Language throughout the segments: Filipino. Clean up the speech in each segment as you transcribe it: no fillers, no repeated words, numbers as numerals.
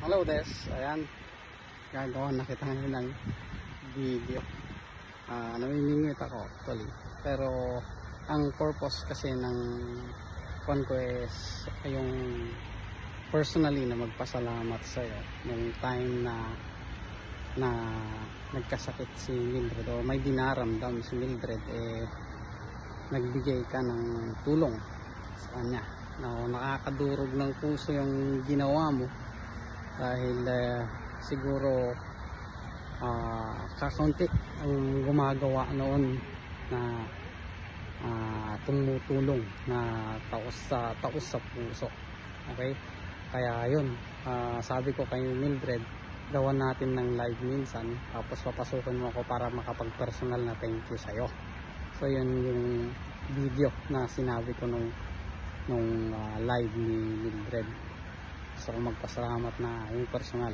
Hello Des, ayan, gagawa na kita ngayon ng video. Namimingwit ako actually, pero ang purpose kasi ng phone ko is yung personally na magpasalamat sa'yo nung time na nagkasakit si Mildred o may dinaramdam si Mildred, nagbigay ka ng tulong sa kanya. Nakakadurog ng puso yung ginawa mo dahil siguro kakaunti ang gumagawa noon na tumutulong na taos sa puso. Okay, kaya yun, sabi ko kay Mildred, gawan natin ng live minsan, tapos papasukin mo ako para makapag-personal na thank you sa'yo. So yun yung video na sinabi ko nung live ni Mildred. Gusto ko magpasalamat na yung personal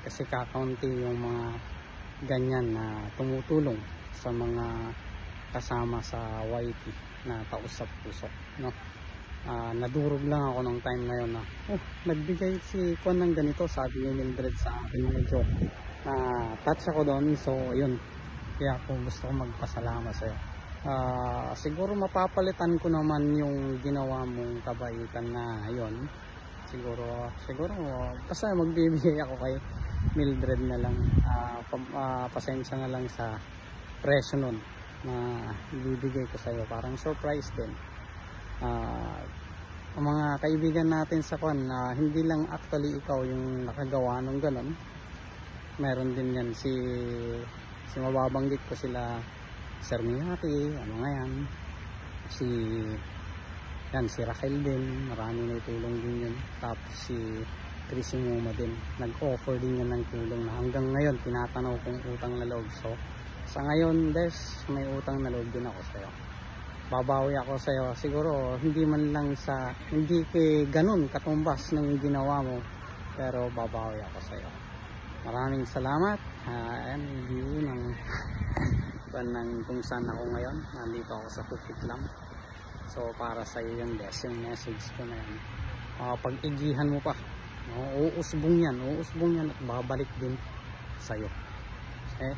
kasi kakaunti yung mga ganyan na tumutulong sa mga kasama sa YT na taos sa puso, no? Nadurog lang ako nung time na yun na nagbigay si Kwan ng ganito, sabi ni Mildred sa akin, medyo na touch ako doon. So yun, kaya ako gusto ko magpasalamat sa'yo. Siguro mapapalitan ko naman yung ginawa mong kabaitan na yon. Siguro basta magbibigay ako kay Mildred na lang. Pasensya na lang sa presyo nun na ibibigay ko sa'yo, parang surprise din. Ang mga kaibigan natin sa Kwan, hindi lang actually ikaw yung nakagawa ng ganon, meron din yan si mababanggit ko sila Sir Miyaki, ano nga yan, si Raquel din, marami na itulong din yun. Tapos si Chris Muma din, nag-offer din yan ng tulong na hanggang ngayon tinatanaw kong utang na loob. So sa ngayon Des, may utang na loob din ako sa'yo, babawi ako sa'yo. Siguro hindi man lang hindi ganun katumbas ng ginawa mo, pero babawi ako sa'yo. Maraming salamat. Ayan, view ng kung saan ako ngayon. Nandito ako sa Pukit lang. So para sa iyo yung message ko na yan. Pag-igihan mo pa, uusbong yan at babalik din sa iyo. Okay?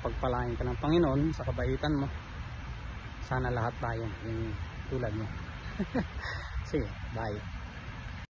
Pagpalain ka ng Panginoon sa kabaitan mo. Sana lahat tayo yung tulad mo. Sige, bye.